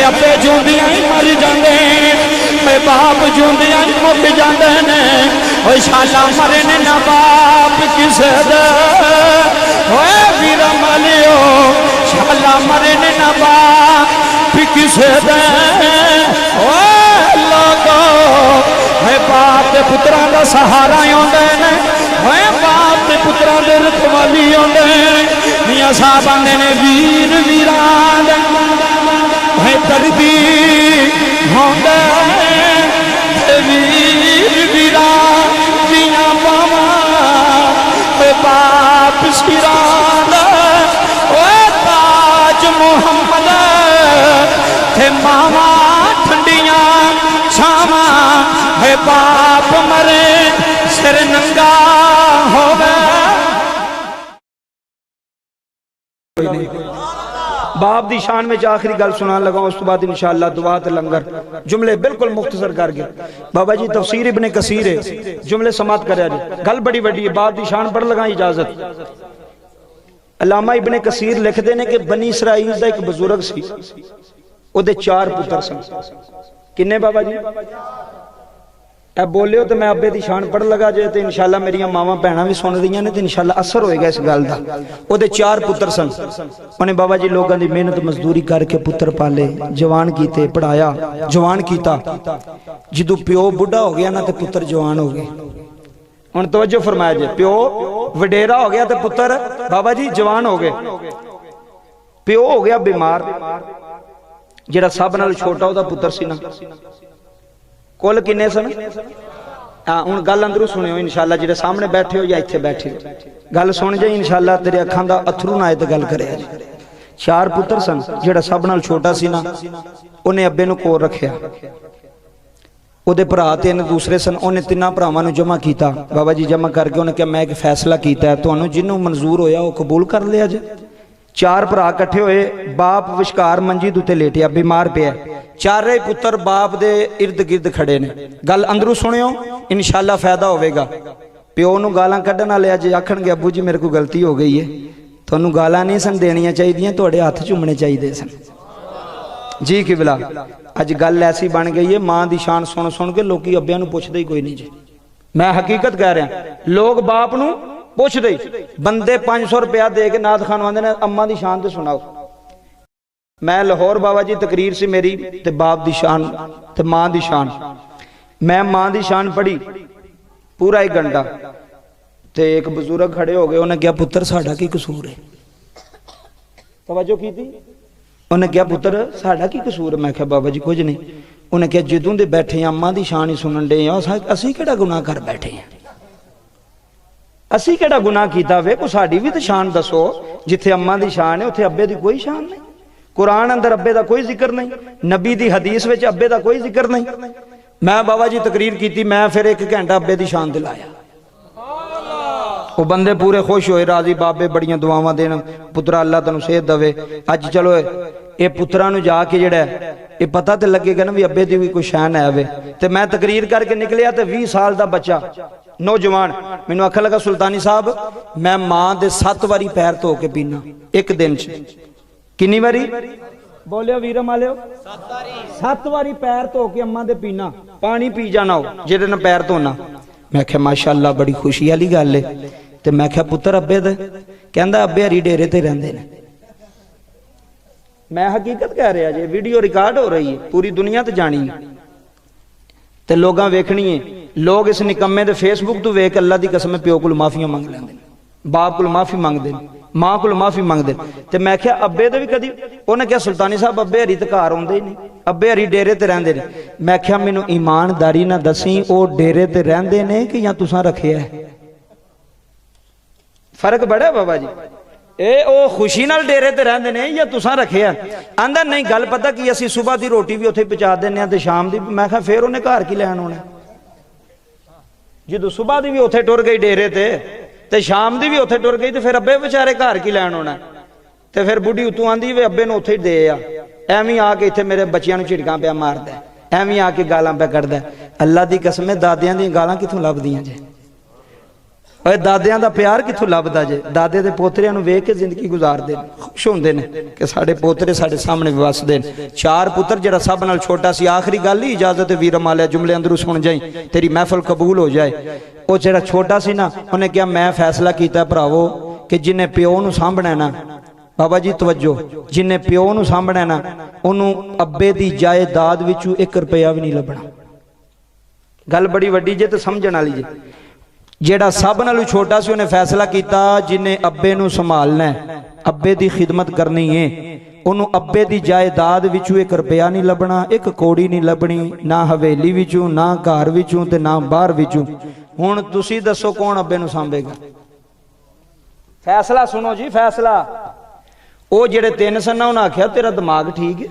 अब्बे जूंदियां ही मर जाते मैं बाप जूंदियां ही मुक जाते ने शाला मरे ने ना बाप किसे दे वीरा मालियो शाला मरे ने ना बाप किसे दे लोगो बाप के पुत्रा का सहारा आते ने बाप के पुत्रा के रखवाली आते मियां साहब आते ने वीर वीरान दर्दी होंदे वीर वीरा दिया पावा बाप सिरान ताज मुहम्मद थे मावा ठंडिया छावा है बाप मरे सिर नंगा होवे बाप दी शान में आखिरी गल सुनान लगा उस तो बाद इंशाअल्लाह दुआ ते लंगर जुमले बिल्कुल मुख्तसर करके बाबा जी तफसीर इब्ने कसीर है जुमले समात करया जी गल बड़ी बड़ी है बाप दी शान पढ़ लगा इजाजत अल्लामा इब्ने कसीर लिखते हैं कि बनी इसराइल दा एक बुजुर्ग सी ओदे 4 पुत्र सन किन्ने बाबा जी अब बोलियो तो मैं अब्बे दी शान पढ़ लगा जे तो इंशाअल्लाह मेरी मावां भैणां भी सुन रही ने तो इंशाअल्लाह असर होएगा इस गल दा ओदे 4 पुत्र सन उन्हें बाबा जी लोगों की मेहनत मजदूरी करके पुत्र पाले जवान कीते पढ़ाया जवान कीता जदों प्यो बुढ़ा हो गया ना तो पुत्र जवान हो गए हुण तवज्जो फरमाया जे प्यो वडेरा हो गया तो पुत्र बाबा जी जवान हो गए प्यो हो गया बीमार जेड़ा सब नाल छोटा ओदा पुत्र सी ना कुल किन्ने सन हाँ हुण गल अंदरों सुनियो इंशाअल्लाह जिहड़े सामने बैठे हो या इत्थे बैठे हो गल सुन जाए इंशाअल्लाह तेरे अखां दा अथरू ना आए ते गल करे 4 पुत्र सन जेड़ा सब नाल छोटा सी ना उन्हें अब्बे नूं कोल रखिया ओदे भरा तीन दूसरे सन उन्हें तिन्हां भरावां नूं जमा कीता बाबा जी जमा करके उन्हें कहा मैं एक फैसला कीता है तुहानूं जिन्हों मंजूर होया वो कबूल कर लिया जे 4 भरा इकट्ठे होए बाप विचकार मंजी दे उत्ते लेटिया बीमार पिया चारे पुत्र बाप दे इर्द गिर्द खड़े ने गल अंदरों सुनियो इंशाअल्लाह फायदा होवेगा प्यो नूं गालां कड्ढण वाले अज आखणगे अब्बू जी मेरे को गलती हो गई है तुहानूं गालां नहीं सन देणियां चाहीदियां तुहाडे हत्थ चूमणे चाहीदे सन जी किबला अज गल ऐसी बन गई है मां दी शान सुन सुन के लोग अब्बियां नूं पुछदे ही कोई नहीं जी मैं हकीकत कह रहा लोग बाप नूं पुछदे बंदे 500 रुपया दे के नाथ खान आंदे ने अम्मा दी शान ते सुनाओ मैं लाहौर बाबा जी तकरीर से मेरी ते बाप दी शान ते मां दी शान मैं मां दी शान पढ़ी पूरा 1 घंटा ते एक बुजुर्ग खड़े हो गए उन्हें कहा पुत्र साडा की कसूर है तवज्जो की थी उन्हें कहा पुत्र साडा की कसूर है मैं कहा बाबा जी कुछ नहीं उन्हें कहा जदों दे बैठे अम्मा दी शान ही सुनन डे असीं किहड़ा गुनाह कर बैठे हैं असीं किहड़ा गुनाह कीता वे को साडी भी तो शान दसो जिथे अम्मा दी शान है उत्थे अब्बे दी कोई शान नहीं कुरान अंदर अब्बे दा कोई जिक्र नहीं नबी दी हदीस विच अब्बे दा कोई जिक्र नहीं मैं बाबा जी तकरीर की मैं फिर 1 घंटा अब्बे दी शान दिलाया वो बंदे पूरे खुश होए राजी बाबे बड़ियां दुआवां देन पुत्रा अल्लाह तैनूं सेहत देवे अज चलो ये पुत्रा नूं जाके जिहड़ा ये पता तो लगेगा ना भी अब्बे दी भी कोई शान है वे ते मैं तकरीर करके निकलिया तो 20 साल का बच्चा नौजवान मैनूं आखन लगा सुल्तानी साहब मैं मां दे 7 बारी पैर धो के पीना एक दिन च किन्नी बारी बोलियो वीर मालियो 7 बारी पैर धो के अम्मा दे पीना पानी पी जाना हो जिहदे नाल पैर धोना मैं आख्या माशाअल्लाह बड़ी खुशी वाली गल है ते मैं आख्या पुत्र अब्बे दे कहंदा अब्बे हरी डेरे ते रहिंदे ने मैं हकीकत कह रहा जी वीडियो रिकॉर्ड हो रही है पूरी दुनिया ते जानी है ते लोगां वेखनी है लोग इस निकम्मे दे फेसबुक तो वेख अल्लाह दी कसम प्यो कोल माफियां मंग लैंदे बाप कोल माफी मंगदे मां कोल माफी मंगदे ते मैं क्या अब्बे दे भी कदी उन्हें क्या सुल्तानी साहब अब्बे हरी ते घर आउंदे ही नहीं अब्बे हरी डेरे ते रहिंदे ने मैं क्या मैनूं ईमानदारी ना दसी ओ डेरे ते रहिंदे ने कि या तुसां रखिया है फर्क बड़ा बाबा जी ए ओ खुशी नाल डेरे ते रहिंदे ने या तुसां रखिया आंदा नहीं गल पता कि असीं सुबह दी रोटी भी उत्थे पहुंचा दिंदे आ ते शाम दी मैं क्या फिर उन्हें घर की लैण आउणा जदों सुबह दी भी उत्थे टुर गई डेरे ते शाम दी भी उत्थे टुर गई तो फिर अब्बे बेचारे घर की लैण आउणा ते फिर बुढ़ी उतों आंदी वे अब्बे नूं उत्थे ही दे आ एवें आके इत्थे मेरे बच्चियां नूं झिड़कां पिया मारदा एवें आके गालां पिया कढदा अल्लाह दी कसम दादियां दी गालां कित्थों लभदियां जे اے دادیاں دا پیار کتھوں لبدا جے؟ دادے دے پوتریاں نوں ویکھ کے زندگی گزاردے نے، خوش ہوندے نے کہ ساڈے پوترے ساڈے سامنے وسدے نے۔ 4 پتر جڑا سب نال چھوٹا سی، آخری گل ہی اجازت ویر مالیا جملے اندروں سن جائیں تیری محفل قبول ہو جائے۔ او جڑا چھوٹا سی نا، انہیں کہا میں فیصلہ کیتا بھراوو کہ جنہیں پیو نوں سامبھنا ہے نا، بابا جی توجہ، جنہیں پیو نوں سامبھنا ہے نا، انہوں ابے دی جائیداد وچوں 1 روپیہ بھی نہیں لبنا۔ گل بڑی وڈی جے تے سمجھن والی جے۔ جیڑا سب نالوں چھوٹا سی انہیں فیصلہ کیتا جنہیں ابے نوں سنبھالنا ہے، ابے دی خدمت کرنی ہے، انہوں ابے دی جائیداد وچوں 1 روپیہ نہیں لبنا، 1 کوڑی نہیں لبنی، نہ حویلی وچوں، نہ گھر وچوں تے نہ باہر وچوں۔ ہن تسی دسو کون ابے نوں سانبھے گا؟ فیصلہ سنو جی، فیصلہ۔ او جڑے 3 سن انہاں آکھیا تیرا دماغ ٹھیک ہے؟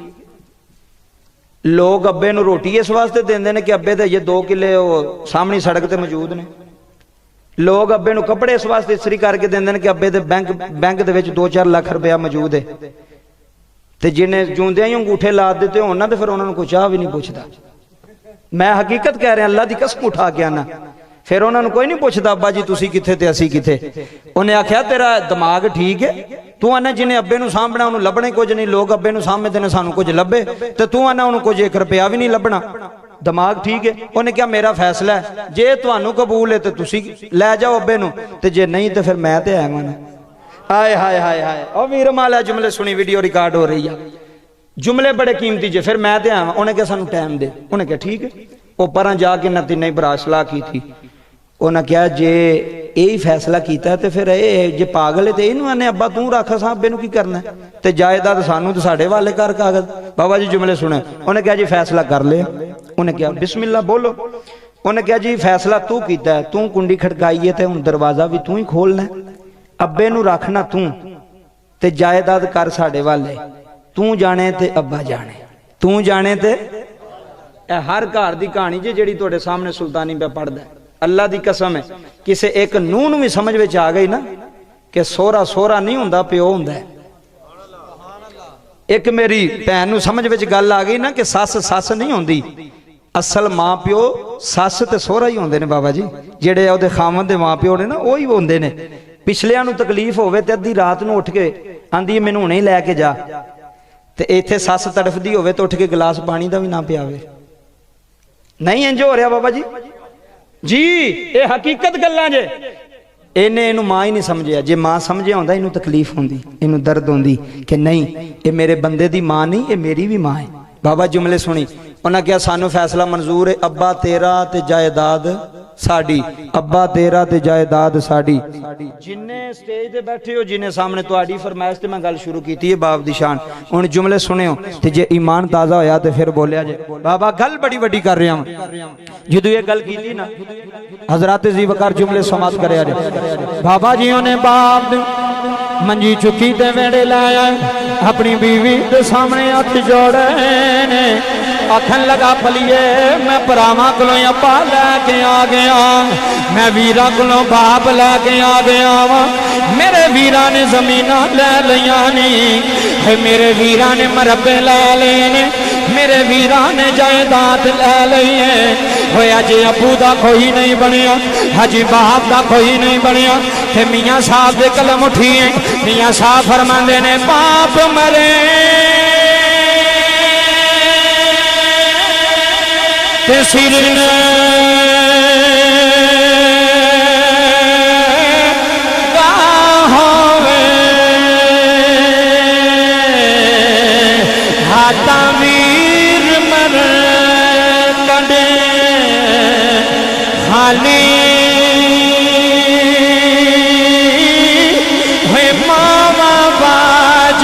لوگ ابے نوں روٹی اس واسطے دیندے نے کہ ابے دے یہ 2 کلے سامنے سڑک تے موجود نے۔ لوگ ابے نوں کپڑے اس واسطے استری کر کے دیندے نے کہ ابے دے بینک دے وچ 2-4 لاکھ روپیہ موجود ہے، تے جنہیں جوندیاں ہی انگوٹھے لا دیتے ہونا تے پھر انہاں نوں کوئی چاہ بھی نہیں پوچھدا۔ میں حقیقت کہہ رہا اللہ دی قسم اٹھا کے آنا، پھر انہاں نوں کوئی نہیں پوچھدا ابا جی تسی کتھے تے اسی کتھے۔ انہیں آکھیا تیرا دماغ ٹھیک ہے؟ تو آنا جنہیں ابے نوں سامبھنا انہوں لبنے کچھ نہیں، لوگ ابے نوں سامبھدے نے سانوں کچھ لبے، تے تو آنا انہوں کچھ 1 روپیہ بھی نہیں لبنا، دماغ ٹھیک ہے؟ انہیں کیا میرا فیصلہ ہے، جے تانوں قبول ہے تے تسی لے جاؤ ابے نوں، تے جے نہیں تے پھر میں تے آواں نا۔ ہائے ہائے ہائے ہائے، او ویر مالا جملے سنی، ویڈیو ریکارڈ ہو رہی ہے، جملے بڑے قیمتی جے، پھر میں تے آواں۔ انہیں کہا سانوں ٹائم دے، انہیں کہا ٹھیک ہے۔ وہ پراں جا کے نہ تینوں برا صلاح کی تھی، انہیں کہا جے یہی فیصلہ کیتا ہے تے پھر جے پاگل ہے تے اینوں آنے ابا توں رکھ سا ابے نوں کی کرنا ہے، تے جائیداد سانوں تے ساڈے والے کر کاغذ۔ بابا جی جملے سنے، انہیں کہا جی فیصلہ کر لیا۔ انہیں کہا بسم اللہ بولو۔ انہیں کہا جی فیصلہ تو کیتا ہے، تو کنڈی کھڑکائی ہے تے ہن دروازہ بھی تو ہی کھولنا ہے، ابے نوں رکھنا تے جائیداد کر ساڈے والے، تو جانے تے ابا جانے، تو جانے تے۔ اے ہر گھر دی کہانی جی جیڑی تواڈے سامنے سلطانی پہ پڑھدا ہے، اللہ دی قسم ہے کسے ایک نون بھی سمجھ وچ آ گئی نا کہ سورا سورا نہیں ہوندا، پیو ہوندا ہے۔ ایک میری بہن نوں سمجھ وچ گل آ گئی نا کہ سس سس نہیں ہوندی، اصل ماں پیو سس تے سورا ہی ہوندے نے بابا جی، جڑے او دے خاوند دے ماں پیو نے نا وہی ہوندے نے۔ پچھلیاں نوں تکلیف ہوے تے ادھی رات نوں اٹھ کے آندی مینوں ہنے لے کے جا، تے ایتھے سس تڑفدی ہوے تے اٹھ کے گلاس پانی دا بھی نہ پیاوے۔ نہیں انج ہو رہا بابا جی، جی اے حقیقت گلاں جے۔ اینوں ماں ہی نہیں سمجھیا، جے ماں سمجھیا ہوندا اینوں تکلیف ہوندی، اینوں درد ہوندی کہ نہیں اے میرے بندے دی ماں نہیں، اے میری بھی ماں ہے۔ بابا جملے سنی، انہاں کہا سانوں فیصلہ منظور ہے، ابا تیرا تے جائیداد ساڈی، ابا تیرا تے جائیداد ساڈی۔ جننے سٹیج تے بیٹھے ہو، جنہیں سامنے تہاڈی فرمائش تے میں گل شروع کیتی ہے باپ دی شان، ہن جملے سنیو تے جے ایمان تازہ ہویا تے پھر بولیا جے۔ بابا گل بڑی وڈی کر رہا ہوں، جدوں یہ گل کیتی نا حضرات ذی وقار جملے سماعت کریا جے۔ بابا جیوں نے باپ منجی چکی تے ویڑے لایا، اپنی بیوی دے سامنے ہاتھ جوڑے نے، آکھن لگا پلیے میں پراواں کولوں ابا لے کے آ گیا، میں ویراں کولوں باپ لے کے آ گیا وا، میرے ویراں نے زمیناں لے لیاں نہیں، میرے ویراں نے مربے لے لے نے، میرے ویراں نے جائیداد لے لئی ہے، ہویا جی ابو دا کوئی نہیں بنیا، حجی باپ دا کوئی نہیں بنیا، تے میاں صاحب دے قلم اٹھیے، میاں صاحب فرماندے نے باپ مرے تے سر گاہوے ہاتھاں ویر مر کڈے خالی ہوئے ماما باج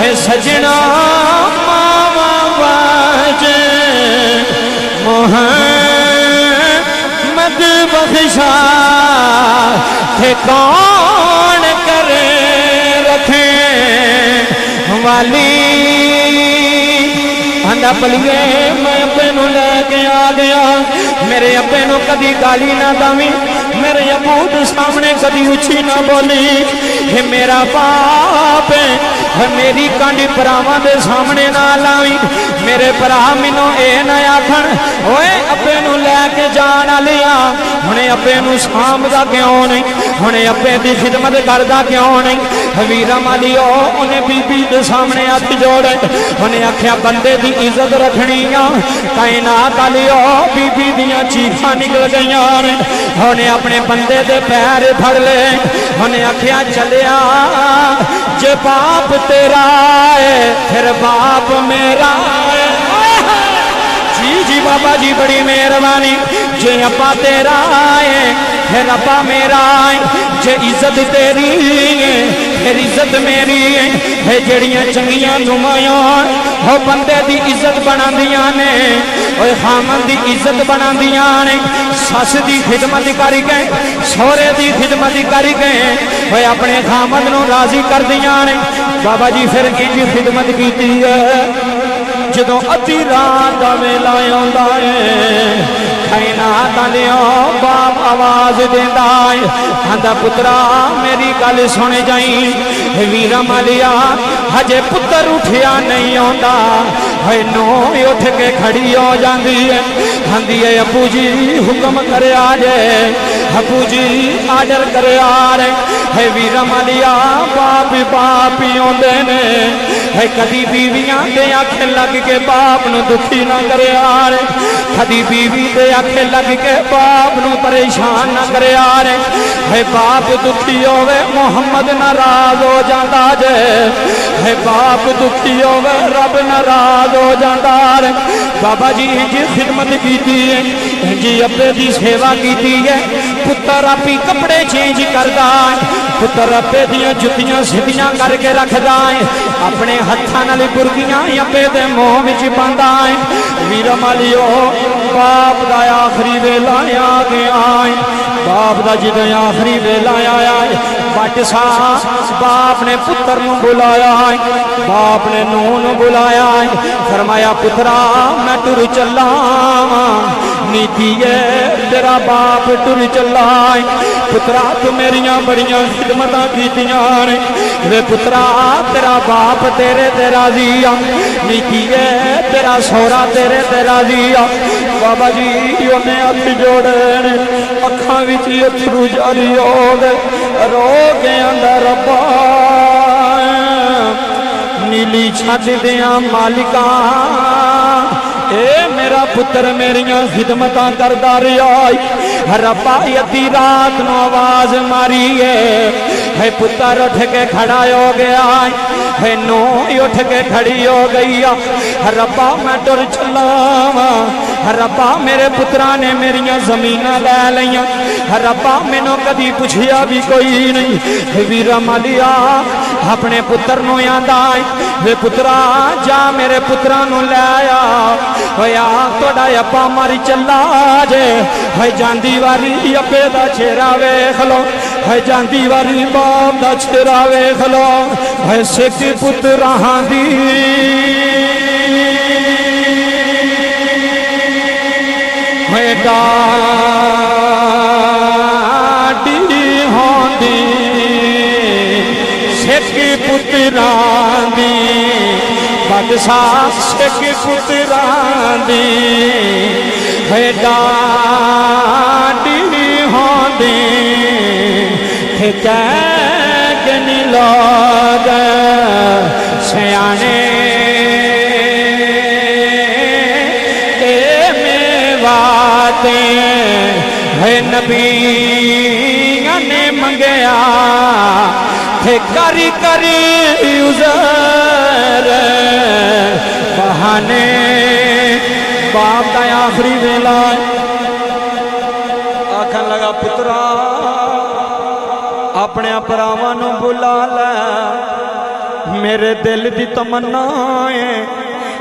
ہے سجنا ماما باج محمد بخشا تھے کون کرے رکھے والی اندھا پلیے میں ابے نو لے کے آ گیا، میرے ابے نو کدی گالی نہ داویں، میرے ابو دے سامنے کدی اچھی نہ بولی، یہ میرا باپ ہے، میری کانڈی پراواں دے سامنے نہ لاویں، میرے برا مینوں اے نہ آکھن اوے ابے نوں لے کے جان والیاں ہنے ابے نوں سامدا کیوں نہیں ہنے ابے دی خدمت کردا کیوں نہیں ویراں مالیو اونے بی بی دے سامنے ہاتھ جوڑے اونے آکھیا بندے دی عزت رکھنی آ کائنات والیو بی بی دیاں چیخاں نکل گئیاں نے اونے اپنے بندے دے پیر پھڑ لے اونے آکھیا چلیا جے باپ تیرا ہے پھر باپ میرا ہے جی بابا جی بڑی مہربانی جے ابا تیرا ہے پھر ابا میرا ہے جے عزت تیری ہے پھر عزت میری ہے جڑیاں چنگیاں نمایاں وہ بندے دی عزت بنا دیاں نے اوے خامن دی عزت بنا دیاں نے سس دی خدمت کر کے سورے دی خدمت کر کے اوے اپنے خامن نو راضی کر دیاں نے بابا جی پھر انج خدمت کیتی ہے جدوں ادھی رات دا ویلا آوندا ہے کائنات والیو باپ آواز دیندا ہے آندا پترا میری گل سن جائیں ویراں مالیا ہجے پتر اٹھیا نہیں آندا ہے نو اٹھ کے کھڑی ہو جاندی ہے آندی ہے ابو جی حکم کریا جے ابو جی آرڈر کریا رے ہے ویراں مالیا باپ باپ ہی ہوندے نے ہے کدی بیویاں دے آنکھیں لگ کے باپ نو دکھی نہ کرے آرے کدی بیوی دے آنکھیں لگ کے باپ نو پریشان نہ کرے آرے ہے باپ دکھی ہوئے محمد ناراض ہو جاندہ جے ہے باپ دکھی ہوئے رب ناراض ہو جاندہ رے بابا جی جی خدمت کیتی ہے جی ابے دی سیوا کیتی ہے پتر اپی کپڑے چینج کردہ ہے پتر ابے دیاں جتیاں سدیاں کر کے رکھ دائیں اپنے ہتھاں نال برگیاں ابے دے منہ وچ پاندا ہے ویراں مالیو باپ دا آخری ویلا آ گیا ہے باپ دا جدوں آخری ویلا آیا ہے بٹ سا باپ نے پتر نو بلایا ہے باپ نے نو نو بلایا ہے فرمایا پترا میں ٹر چلا نیتی ہے تیرا باپ ٹر چلا ہے پترا تو میریاں بڑیاں خدمتاں کیتیاں نے وے پترا تیرا باپ تیرے تے راضی آ نیتی ہے تیرا سورا تیرے تے راضی آ بابا جی انہیں ہاتھ جوڑے اکھاں وچ اتھرو جاری ہو گئے رو کے اندر ربا نیلی چھت دیاں مالکاں اے میرا پتر میریاں خدمتاں کردہ رہا ربا یتی رات نو آواز ماری ہے پتر اٹھ کے کھڑا ہو گیا ہے نو اٹھ کے کھڑی ہو گئی ربا میں ٹر چلا ربا میرے پترا نے میریاں زمیناں لے لیاں ربا مینوں کدی پوچھیا بھی کوئی نہیں ویراں مالیا اپنے پتر نو آندا وے پترا جا میرے پترا نو لے آیا ہویا تہاڈا ابا ماری چلا جے ہے جاندی واری ابے دا چہرہ ویکھ لو ہے جاندی واری باپ دا چہرہ ویکھ لو ہے سکھ پتراں دی ہے ڈاڈی ہوندی سکھ پتراں دی بادشاہ سکھ پتراں دی ہے ڈاڈی ہوندی تے کہہ نہیں لوگ سیانے اے میواتے ہے نبی نے منگیا تے کری کری عذر بہانے باپ دا آخری ویلا آکھن لگا پترا اپنے پراواں نو بلا لے میرے دل دی تمنا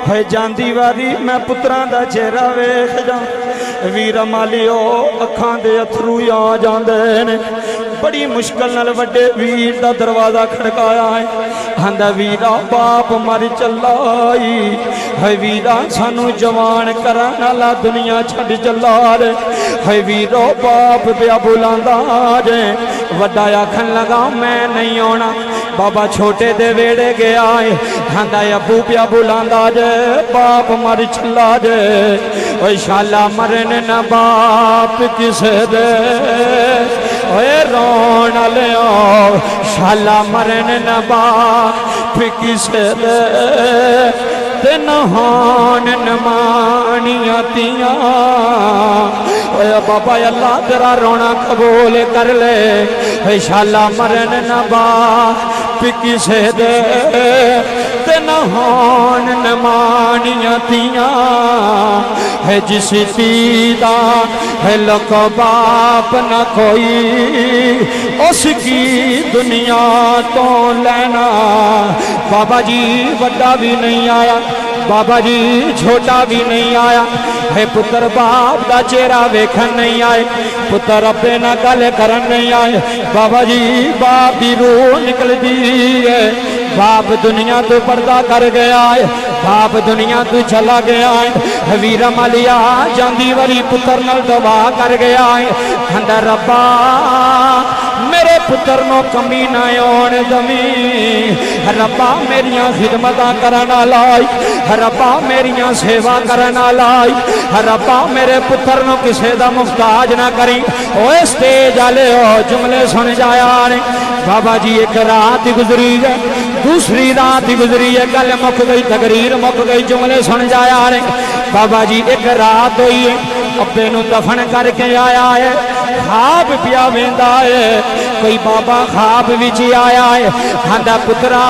ہے جاندی واری میں پتراں دا چہرہ ویکھ جاں ویراں مالیو اکھاں دے اتھرو آ جاندے نے بڑی مشکل نال وڈے ویر دا دروازہ کھڑکایا ہے آندا ویرا باپ مر چلائی ہے ویرا سانو جوان کرن والا دنیا چھڈ چلا رے ہے ویرو باپ پیا بلاندا جے वड्डा आखन लगा मैं नहीं आना। बाबा छोटे दे वेड़े गया है, आंदा अबू पिया बुलांदा जे बाप मर चला जे। ओए शाला मरन न बाप किसे दे, ओए रोन लिया शाला मरन न बाप किसे दे। ते नहान नमानिया तियां, ओए बाबा अल्लाह तेरा रोना कबूल कर ले। शाला मरन न बाप किसे दे, ते नहान नमानिया तियां। है जिस पीदा है लक बाप न कोई, उसकी दुनिया तो लेना। बाबा जी बड़ा भी नहीं आया, बाबा जी छोटा भी नहीं आया। है पुत्र बाप का चेहरा वेखन नहीं आए, पुत्र अपने ना गल करन नहीं आए। बाबा जी बाप की रूह निकल दी है, बाप दुनिया तो पर्दा कर गया है, बाप दुनिया तो चला गया है। वीरा मालिया जांदी वारी पुत्र नाल दवा कर गया है। कहंदा रब्बा मेरे पुत्र नो कमी ना आउण दवी, रब्बा मेरियां खिदमतां करन लाई, रब्बा मेरियां सेवा करन लाई, रब्बा मेरे पुत्र नो किसे दा मुहताज ना करी। ओए स्टेज वाले ओ जुमले सुन जाया ने। बाबा जी एक रात गुजरी है, दूसरी रात गुजरी है, गल मुक गई, तकरीर मुक गई, जुमले सुन जाया ने। बाबा जी एक रात हुई है, अब्बे नू दफन करके आया है, खाब पिया वेंदा है। कोई बाबा खाब विच आया है, आंदा पुत्रा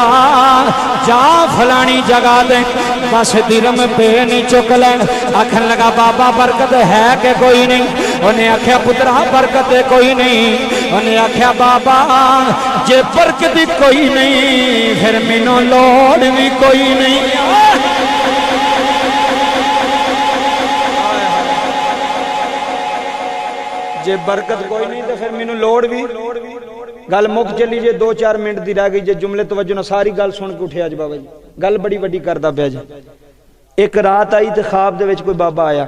जा फलानी जगह दे बस दिरम पे नहीं चुक लैन। आखन लगा बाबा बरकत है कि कोई नहीं? उन्हें आख्या पुत्रा बरकत कोई नहीं। उन्हें आख्या बाबा जे बरकत कोई नहीं फिर मैनू लोड़ भी कोई नहीं। जे बरकत कोई नहीं तो फिर मैनू लोड़ भी। गल मुक चली जे 2-4 मिनट दी रह गई जे जुमले तवज्जो ना सारी गल सुन के उठे अज बाबा जी गल बड़ी वड्डी करदा पिया जी। एक रात आई तो ख्वाब दे विच कोई बाबा आया,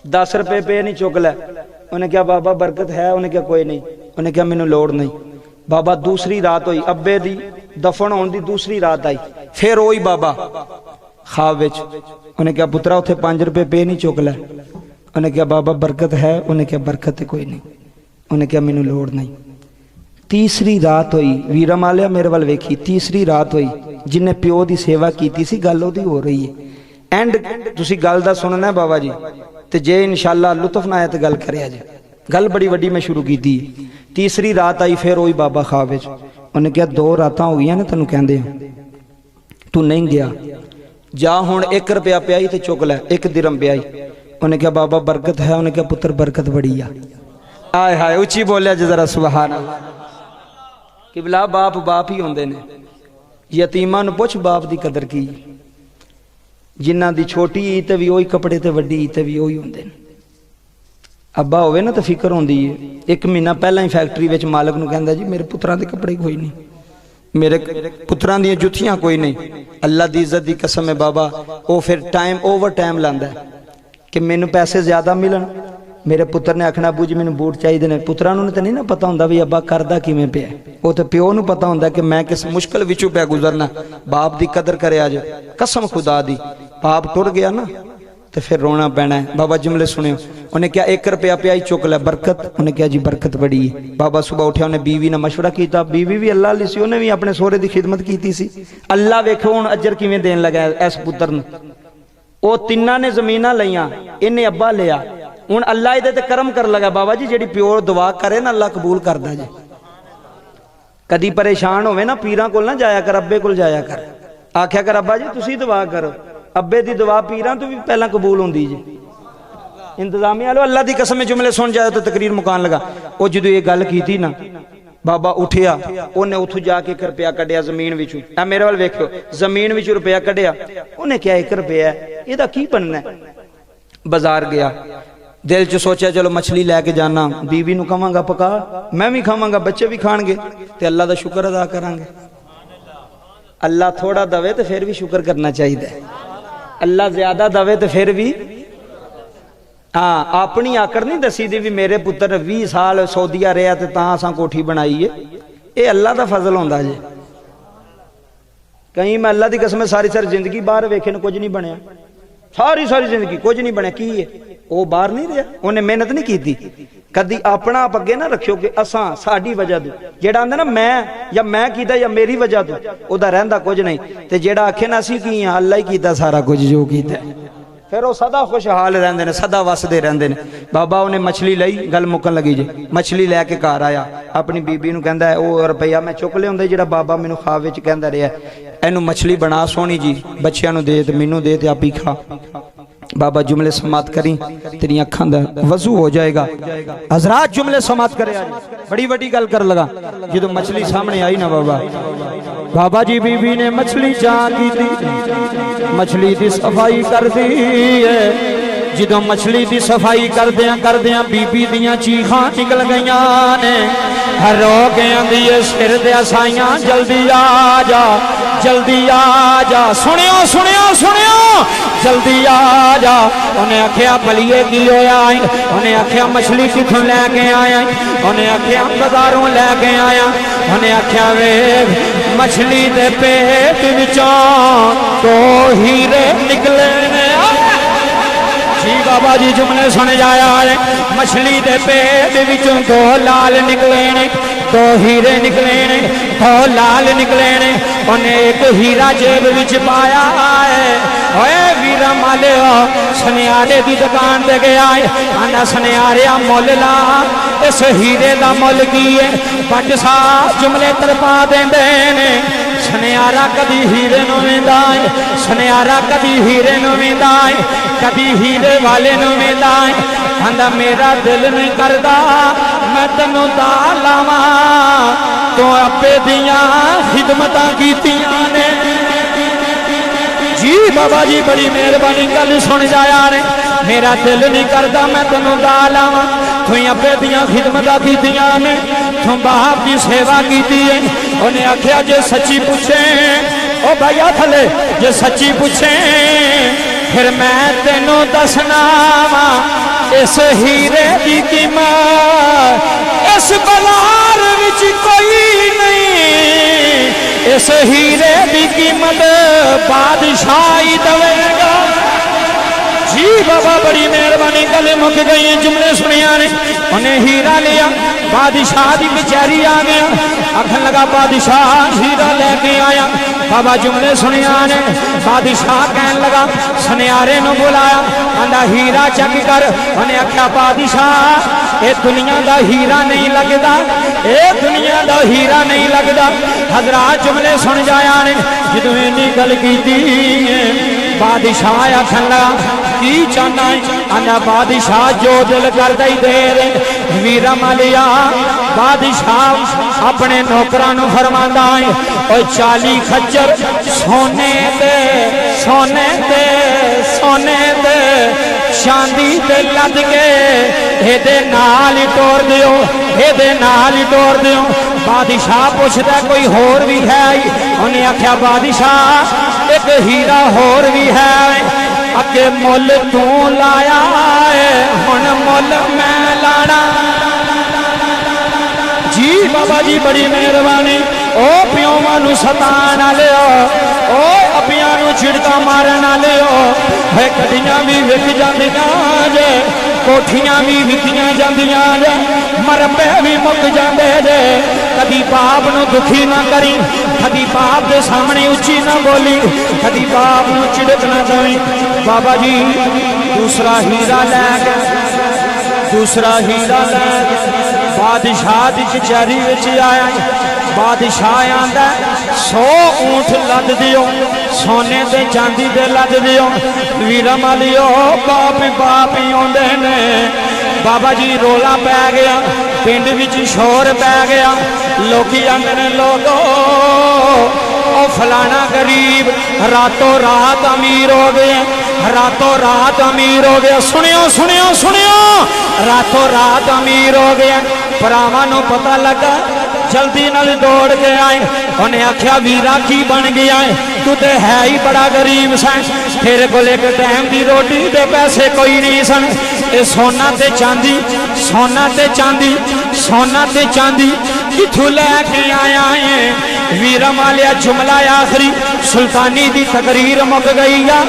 10 रुपए पे नहीं चुक लै। उन्हें क्या बाबा बरकत है? उन्हें क्या कोई नहीं। उन्हें क्या मैनू लोड़ नहीं। बाबा दूसरी रात हुई, अब्बे दी दफन होने दी दूसरी रात आई, फिर वही बाबा ख्वाब विच। उन्हें क्या पुत्रा उथे 5 रुपए पे नहीं चुक लै। उन्हें क्या बाबा बरकत है? उन्हें क्या बरकत है कोई नहीं। उन्हें क्या मैनू लोड़ नहीं। तीसरी रात हुई, वीरा मालिया मेरे वाल वेखी, तीसरी रात हुई जिन्हें प्यो की सेवा की सी गल ओदी हो रही है। एंड तुसी गल दा सुनना है बाबा जी ते जे इंशाअल्लाह लुत्फ ना आया तो गल करिया जे। गल बड़ी वड्डी मैं शुरू की थी। तीसरी रात आई फिर वही बाबा ख्वाब विच। उन्हें क्या 2 रातां हो गई ने तैनूं कहंदे तू नहीं गया, जा हुण 1 रुपया पियाई ते चुक लै, 1 दिरहम पियाई। उन्हें क्या बाबा बरकत है? उन्हें क्या पुत्र बरकत बड़ी आ। हाय हाय उची बोलिया जी जरा सुभान अल्लाह। किबला बाप बाप ही होंदे ने। यतीमां नूं पुछ बाप दी कदर की। जिन्हां दी छोटी ईद भी वही कपड़े ते वड्डी ईद भी वही होंदे ने। अब्बा होवे ना तो फिक्र होंदी है। 1 महीना पहला ही फैक्ट्री विच मालक नूं कहंदा जी मेरे पुत्रां दे कपड़े कोई नहीं, मेरे पुत्रां दी जुत्तियां कोई नहीं। अल्लाह दी इज्जत दी कसम है बाबा वो फिर टाइम ओवर टाइम लांदा है कि मैनू पैसे ज्यादा मिलन। मेरे पुत्र ने आखना अबू जी मैनू बूट चाहिए ने। पुत्रां नूं तो नहीं ना पता होंदा भी अब्बा करदा किवें पिया, वो तो प्यो नूं पता होंदा कि मैं किस मुश्किल विचों पिया गुजरना। बाप दी कदर करे अज कसम खुदा दी। बाप टुर गया ना तो फिर रोना पैना है। बाबा जुमले सुनियो। उन्हें क्या 1 रुपया पिया ही चुक लै बरकत। उन्हें क्या जी बरकत बड़ी है। बाबा सुबह उठा उन्हें बीवी ने मशवरा किया, बीवी भी अल्लाह ली सी, उन्हें भी अपने सोहरे की खिदमत की सी। अल्लाह वेखो हुण अजर किवें देन लगा इस पुत्र नूं। वो तिन्ना ने जमीना लईयां, इन्हें अब्बा लिया। हुण अल्लाह इहदे ते करम कर लगा बाबा जी। जेड़ी प्यो दुआ करे ना अल्लाह कबूल करदा जी। कदी परेशान होवे ना पीरां कोल ना जाया कर, अब्बे कोल जाया कर। आख्या कर अब्बा जी तुसी दुआ करो, अब्बे दी दुआ पीरां तो भी पहला कबूल होंदी जी। इंतजामिया लो अल्लाह दी कसम जुमले सुन जाए तो तकरीर मुकान लगा। वो जो ये गल की थी ना बाबा उठिया, उन्हें उथों जाके 1 रुपया कढ़िया जमीन विचों। आ मेरे वाल वेखो, जमीन विचों रुपया कढ़िया। उन्हें क्या 1 रुपया है, इहदा की बनना है। बाजार गया, दिल च सोचा चलो मछली लैके जाना, बीवी नूं कहांगा पका, मैं भी खावांगा, बच्चे भी खाणगे ते अल्लाह दा शुक्र अदा करांगे। अल्लाह थोड़ा दवे तो फिर भी शुक्र करना चाहिए। अल्लाह ज्यादा दवे तो फिर भी हाँ अपनी आकड़ नहीं दसी दी भी मेरे पुत्र 20 साल सऊदीया रहा तो असां कोठी बनाई है। ये अल्लाह का फजल होंदा जे। कहीं मैं अल्लाह की कसम सारी सारी जिंदगी बाहर वेखे न कुछ नहीं बनया, सारी सारी जिंदगी कुछ नहीं बनया। की है वो बाहर नहीं रहा, उन्हें मेहनत नहीं की कदी। अपना आप अगे ना रखियो कि असां साडी वजह तो जेड़ा आंदा ना मैं कीता या मेरी वजह तो ओदा रहिंदा कुछ नहीं, ते जेड़ा आखे ना असीं की हां अल्लाह ही कीता सारा कुछ जो कीता, फिर वो सदा खुशहाल रहंदे ने, सदा वसदे रहंदे ने। बाबा उन्हें मछली लई, गल मुकन लगी जे। मछली लैके घर आया, अपनी बीबी नूं कहंदा है ओ रुपया मैं चुक लिआंदा जेड़ा बाबा मैनूं ख्वाब विच कहंदा रहा, इहनूं मछली बना सोहनी जी, बच्चिआं नूं दे ते मैनूं दे ते आप ही खा। बाबा जुमले समात करी, तेरी अखां दा वजू हो जाएगा। हजरात जुमले समात करे, बड़ी बड़ी गल कर लगा। जो मछली सामने आई ना बाबा जी बीबी ने मछली चा की थी, मछली की सफाई कर दी है। जो मछली की सफाई करदियां बीबी दियां चीखां निकल गईयां ने, रो के आंदी है सिर दे साइयां जल्दी आ जा, जल्दी आ जा, सुनियो सुनियो सुनियो जल्दी आ जा। उन्हें आख्या भलीए की होया, उन्हें आख्या मछली किथों लैके आया, उन्हें आख्या बाजारों लैके आया। उन्हें आख्या वेख मछली दे पेट विचों तो हीरे निकले ने। जी बाबा जी जुमले सुन जाया है, मछली दे पेट विचों दो लाल निकले ने, दो हीरे निकले ने, दो लाल निकले ने। उन्हें एक हीरा जेब विच पाया है। ओए वीरा माले सुनियारे दी दुकान ते गया है, आंदा सुनियारिया मुल ला, इस हीरे दा मुल की है? पट सा जुमले तरपा देंदे ने। सुनियारा कदी हीरे नूं वेंदा है, सुनियारा कदी हीरे नूं वेंदा है, कदी हीरे वाले नूं वेंदा है। आंदा मेरा दिल नहीं करदा मैं तैनूं दा लावां, तो आपे दियां खिदमतां कीतियां ने। जी बाबा जी बड़ी मेहरबानी गल सुन जाया ने, मेरा दिल नहीं करदा मैं तैनूं दा लावां, तू आपे दियां खिदमतां कीतियां ने, तू बाप की सेवा कीती है। उन्हें आख्या जे सच्ची पूछे ओ भैया थले, जे सच्ची पूछे फिर मैं तेनों दसना वा इस हीरे की कीमत इस बाजार विच कोई नहीं, इस हीरे की कीमत बादशाही दवेगा। जी बाबा बड़ी मेहरबानी गल मुक गई, जुमले सुनिया ने। उन्हें हीरा लिया, बादशाह की कचहरी आ गया, आखन लगा बादशाह हीरा लेके आया। बाबा जुमले सुनिया ने, बादशाह कहन लगा सुनियारे नूं बुलाया, आंदा हीरा चेक कर। उन्हें आख्या बादशाह ये दुनिया का हीरा नहीं लगता, ये दुनिया का हीरा नहीं लगता। हजरात जुमले सुन जाया ने, जो इन्नी गल की बादशाह आखन लगा की चाहना है? आंदा बादशाह जो दिल करदा ही दे रे। वीरा मालिया बादशाह अपने नौकरां नूं फरमांदा है, ओ 40 खच्चर सोने दे सोने दे सोने दे चांदी ते लद के एदे नाल ही तोड़ दियो, एदे नाल ही तोड़ दियो। बादशाह पूछदा कोई होर भी है? उन्हें आख्या बादशाह एक हीरा होर भी है, अगे मुल तू लाया है हुण मुल मैं लाना। जी बाबा जी बड़ी मेहरबानी। ओ प्योवां नूं सताण वालिओ, ओ अपियां नूं झिड़का मारन वालिओ, है गड्डियां भी विक जांदियां जे, कोठियां भी विकियां जांदियां जे, मरबे भी मुक जांदे जे। कदी बाप नूं दुखी ना करी, कदी बाप के सामने उच्ची ना बोली, कदी बाप नूं झिड़क ना देवी। बाबा जी दूसरा हीरा लैके, दूसरा हीरा लैके बादशाह की कचहरी विच आया। बादशाह आंदा 100 ऊंट लद दियो, सोने ते चांदी दे लद दियो। वीरा मालियो बाप ही आउंदे ने। बाबा जी रोला पै गया, पिंड विच शोर पै गया, लोकी आंदे ने लोगो ओ फलाना गरीब रातों रात अमीर हो गए, रातों रात अमीर हो गया। सुनियो सुनियो सुनियो, रातों रात अमीर हो गया। भरावां नूं पता लगा, जल्दी नाल दौड़ के आए। उन्हें आख्या वीरा की बन गया है, तू तो है ही बड़ा गरीब सा, تیرے کو ایک ٹائم دی روٹی دے پیسے کوئی نہیں سن، اے سونا تے چاندی، سونا تے چاندی، سونا تے چاندی کتھوں لے کے آیا ہے؟ ویرا مالیا جملہ آخری سلطانی دی تقریر مک گئی یا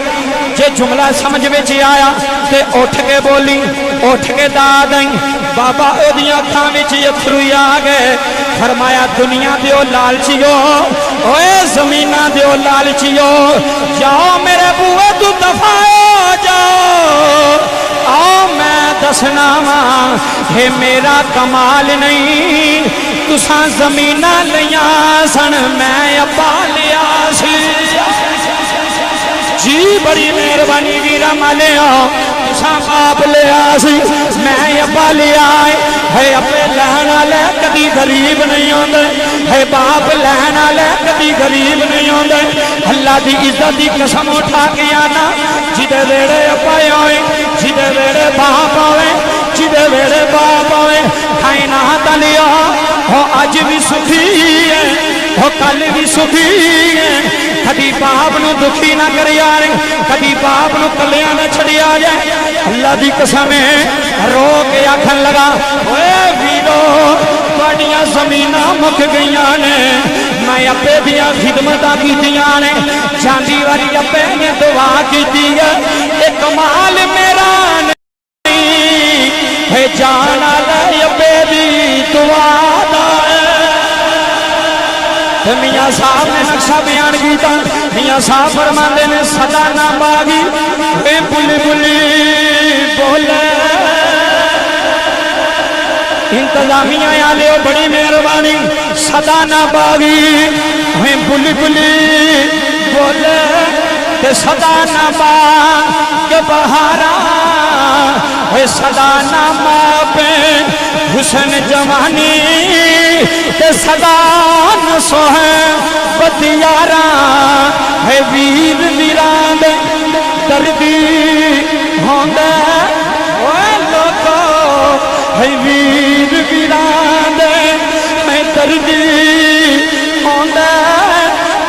جے جملہ سمجھ وچ آیا تے اٹھ کے بولی، اٹھ کے داد آئی بابا او دیاں اکھاں وچ اتھرو آ گئے، فرمایا دنیا دیو لالچیو، اوے زمیناں دیو لالچیو، جاؤ میرے بوئے تو دفع ہو جاؤ، آؤ میں دسنا ماں ہے میرا کمال نہیں، تساں زمیناں لیاں سن میں ابا لیا سی، جی بڑی مہربانی ویرا مالیا تساں باپ لیا سی میں ابا لیا ہے، اپنے لہنا لے کدی غریب نہیں ہوندے، ہے باپ لہنا لے کدی غریب نہیں ہوندے، اللہ دی عزت دی قسم اٹھا کے آنا جدے ویڑے ابا ہوئے، جدے ویڑے باپ ہوئے، جدے ویڑے باپ ہوئے، کائنات لیا ہو اج بھی سکھی ہے، ہو کل بھی سکھی ہے، کبھی باپ نو دکھی نہ کری آرے، کبھی باپ نو کلیاں نہ چھڑی آ جائے، اللہ دی قسم رو کے آکھن لگا اے ویرو بڑیاں زمیناں مک گئیاں نے، میں اپے دیاں خدمتاں کیتیاں نے، جاندی والی اپے نے دعا کیتی ہے، ایک کمال میرا نہیں ہے، جانا لے اپے دی دعا دا میاں صاحب نے نقشہ بیان کیتا، میاں صاحب فرماندے نے صدا نہ باغی اے بلی بلی بولے، انتظامیہ والے بڑی مہربانی، صدا نہ باغی اے بلی بلی بولے تے صدا نہ باغ کے بہارا اے صدا نہ ماپے حسن جوانی تے صدا نہ سوہے بدیارا ہے ویر ویران دے دردی ہوندے اوے لوگو ہے ویر ویران دے میں دردی ہوندے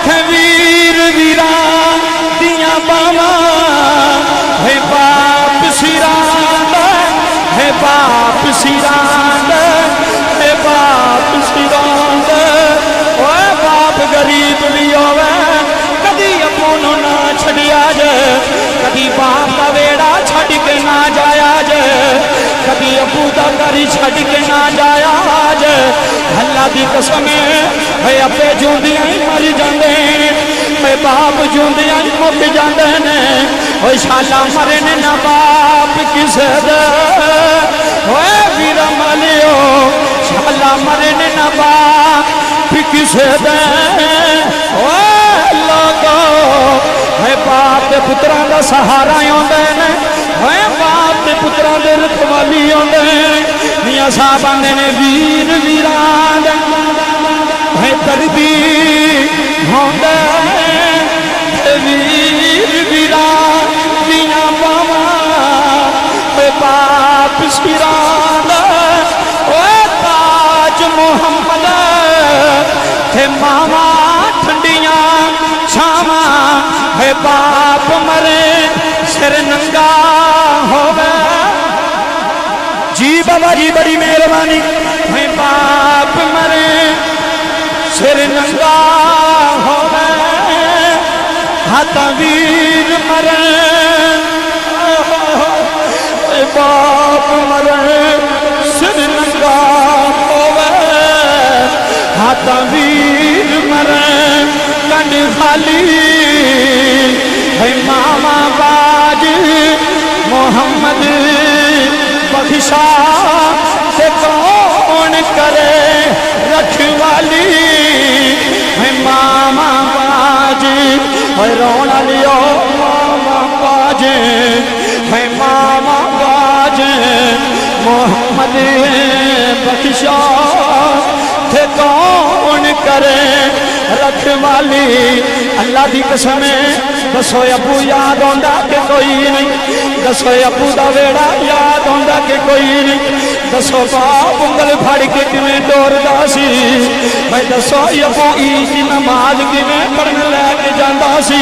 ہے ویر ویران دیاں باواں ہے باپ سیران ہے باپ سیران ہے باپ سیران اوے باپ غریب بھی ہوئے کدی اپنوں نہ چھڑیا جائے، کدی باپ کا ویڑا چھڑ کے نہ جایا جائے، کدی ابو دا گھر چھڑ کے نہ جایا جائے، اللہ دی قسم ہے اپے جوندیاں ہی مر جاندے اے باپ جوندیاں ہی مک جاندے نے، اوے شالا مرنے نہ باپ کسے دے، اوے ویرا مالیو شالا مرنے نہ باپ کسے دے، اوے لوگو اے باپ دے پتران دا سہارا ہوندے نے، اے باپ دے پتران دے رکھوالی ہوندے نے، میاں صاحب آندے نے ویر ویران دے اے دردی ہوندے ویر ویران دیاں باواں اے باپ سیران اے تاج محمد تے ماواں ٹھنڈیاں چھاواں اے باپ مرے سر ننگا ہووے، جی بابا جی بڑی مہربانی، اے باپ مرے سر ننگا ہووے، ہاتھ ویر مرے اے باپ مرے سر ننگا ہووے، ہاتھ ویر مرے کنڈ خالی اے ماما باج محمد بخشا تے کون کرے رکھوالی اے ماما باج اے رونا لیو ماما باج اے ماما باج محمد بخشا تے کون کرے رکھوالی، اللہ دی قسم دسو ابو یاد ہوندا کہ کوئی نہیں، دسو ابو دا ویڑا یاد ہوندا کہ کوئی نہیں، दसो बाप उंगल फड़ के किवें दौड़दा सी मैं दसो अबू ईद दी नमाज किवें पढ़न लैके जांदा सी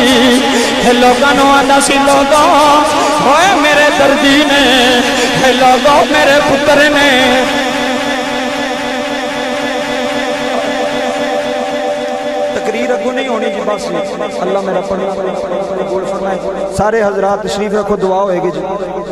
लोकां नूं आंदा सी लोगों होए मेरे दर्दी ने लोगों मेरे पुत्र ने तकरीर अगू नहीं होनी जी बस अल्लाह मेरा पढ़ना कबूल फरमाए सारे हजरात तशरीफ रखो दुआ होएगी जी